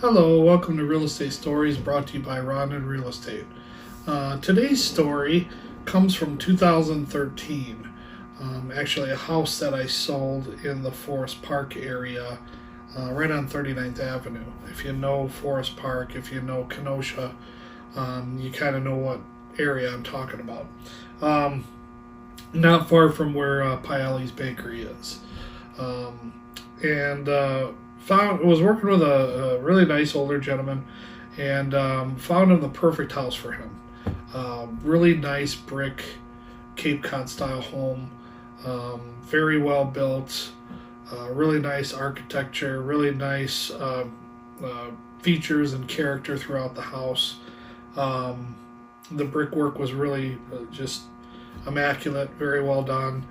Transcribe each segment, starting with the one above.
Hello, welcome to Real Estate Stories brought to you by Rondon Real Estate. Today's story comes from 2013. Actually, a house that I sold in the Forest Park area, right on 39th Avenue. If you know Forest Park, if you know Kenosha, you kind of know what area I'm talking about. Not far from where Piali's Bakery is. And was working with a really nice older gentleman, and found him the perfect house for him. Really nice brick Cape Cod style home, very well built, really nice architecture, really nice features and character throughout the house. The brickwork was really just immaculate, very well done,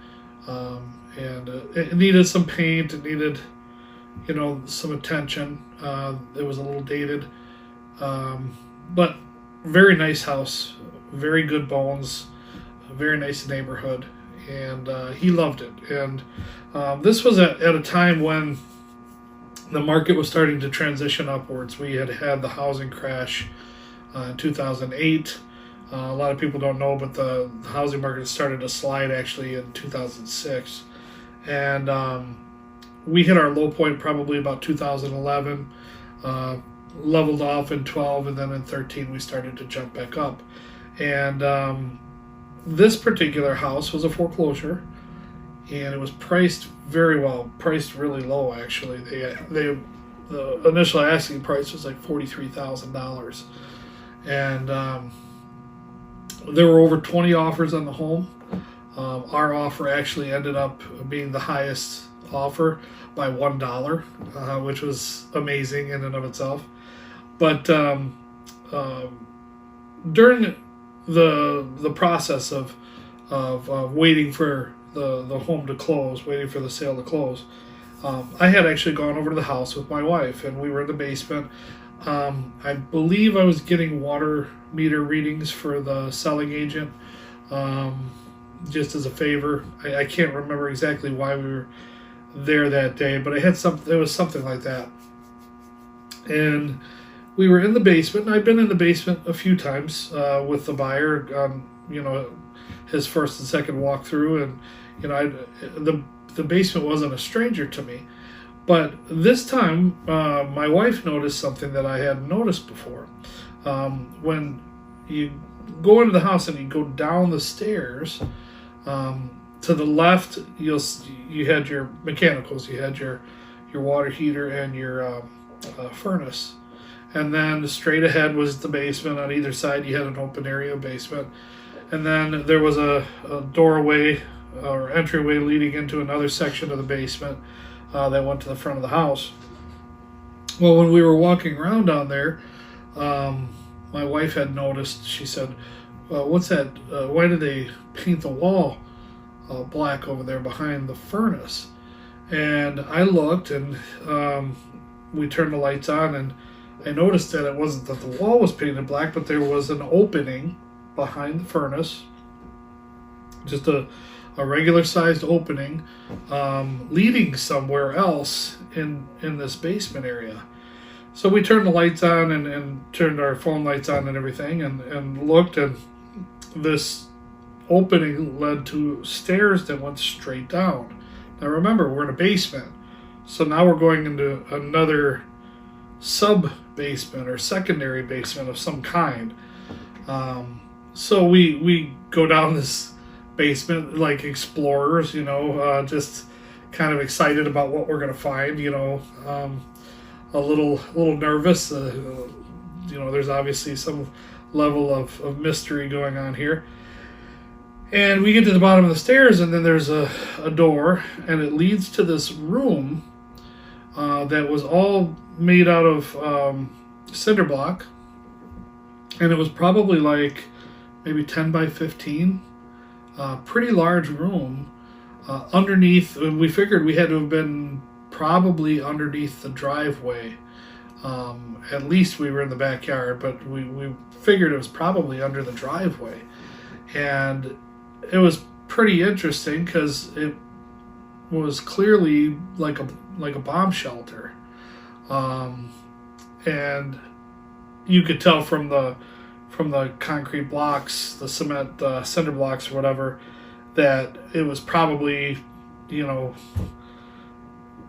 and it needed some paint. It needed, some attention. It was a little dated, but very nice house, very good bones, a very nice neighborhood, and he loved it. And this was at a time when the market was starting to transition upwards. We had had the housing crash in 2008. A lot of people don't know, but the housing market started to slide actually in 2006. And we hit our low point probably about 2011, leveled off in 12, and then in 13 we started to jump back up. And this particular house was a foreclosure, and it was priced very well, priced really low actually. The initial asking price was like $43,000, and there were over 20 offers on the home. Our offer actually ended up being the highest offer by $1, which was amazing in and of itself. But during the process of waiting for the home to close, waiting for the sale to close, I had actually gone over to the house with my wife, and we were in the basement. I believe I was getting water meter readings for the selling agent, just as a favor. I can't remember exactly why we were there that day, but it was something like that. And we were in the basement, and I've been in the basement a few times with the buyer on, his first and second walkthrough, and the basement wasn't a stranger to me. But this time, my wife noticed something that I hadn't noticed before. When you go into the house and you go down the stairs, to the left, you had your mechanicals, you had your water heater and your furnace, and then straight ahead was the basement. On either side, you had an open area basement, and then there was a doorway or entryway leading into another section of the basement that went to the front of the house. Well, when we were walking around down there, my wife had noticed. She said, "What's that? Why did they paint the wall black over there behind the furnace?" And I looked, and we turned the lights on, and I noticed that it wasn't that the wall was painted black, but there was an opening behind the furnace, just a regular sized opening, leading somewhere else in this basement area. So we turned the lights on and turned our phone lights on and everything, and looked, and this opening led to stairs that went straight down. Now remember, we're in a basement, so now we're going into another sub basement or secondary basement of some kind. So we go down this basement like explorers, just kind of excited about what we're gonna find. A little nervous. There's obviously some level of mystery going on here. And we get to the bottom of the stairs, and then there's a door, and it leads to this room that was all made out of cinder block, and it was probably like maybe 10 by 15, pretty large room. Underneath, we figured we had to have been probably underneath the driveway. At least we were in the backyard, but we figured it was probably under the driveway. And it was pretty interesting because it was clearly like a bomb shelter. and you could tell from the concrete blocks, the cement cinder blocks or whatever, that it was probably, you know,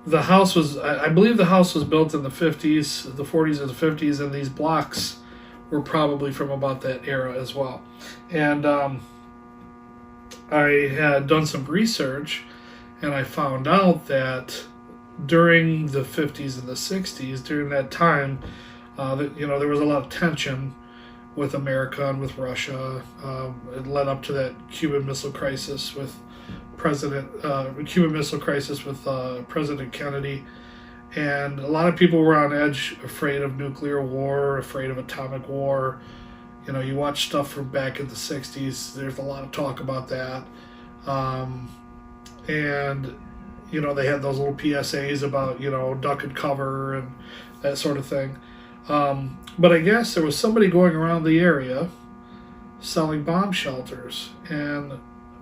the house was, I believe the house was built in the 50s, the 40s or the 50s, and these blocks were probably from about that era as well. And I had done some research, and I found out that during the 50s and the 60s, during that time, there was a lot of tension with America and with Russia. It led up to that Cuban Missile Crisis with President Kennedy, and a lot of people were on edge, afraid of nuclear war, afraid of atomic war. You know, you watch stuff from back in the 60s, there's a lot of talk about that. And, you know, they had those little PSAs about, you know, duck and cover and that sort of thing. But I guess there was somebody going around the area selling bomb shelters. And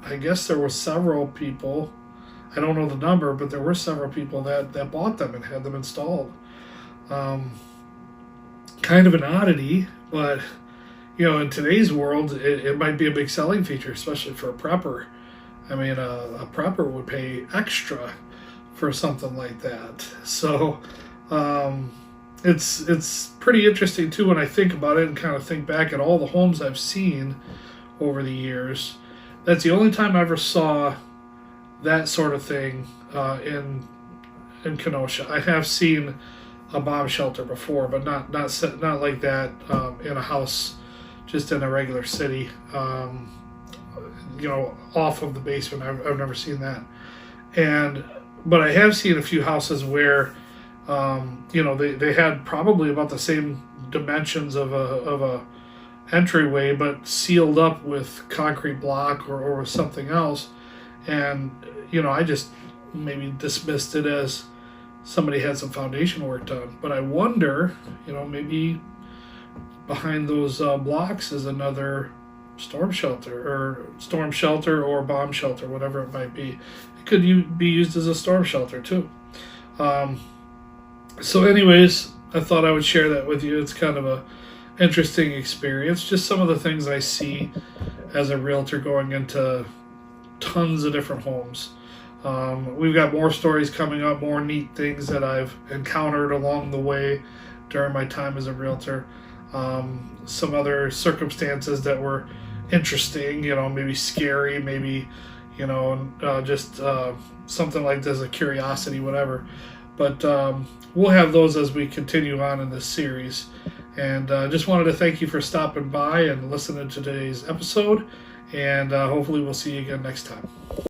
I guess there were several people, I don't know the number, but there were several people that bought them and had them installed. Kind of an oddity, but, you know, in today's world, it might be a big selling feature, especially for a prepper. I mean, a prepper would pay extra for something like that. So it's pretty interesting, too, when I think about it and kind of think back at all the homes I've seen over the years. That's the only time I ever saw that sort of thing in Kenosha. I have seen a bomb shelter before, but not like that in a house, just in a regular city. You know, off of the basement. I've never seen that. But I have seen a few houses where, you know, they had probably about the same dimensions of a entryway, but sealed up with concrete block or something else. And, you know, I just maybe dismissed it as somebody had some foundation work done. But I wonder, you know, maybe behind those blocks is another storm shelter or bomb shelter, whatever it might be. It could be used as a storm shelter too. So anyways, I thought I would share that with you. It's kind of a interesting experience. Just some of the things I see as a realtor going into tons of different homes. We've got more stories coming up, more neat things that I've encountered along the way during my time as a realtor. Some other circumstances that were interesting, you know, maybe scary, maybe, you know, just something like this, a curiosity, whatever. But we'll have those as we continue on in this series. And just wanted to thank you for stopping by and listening to today's episode. And hopefully we'll see you again next time.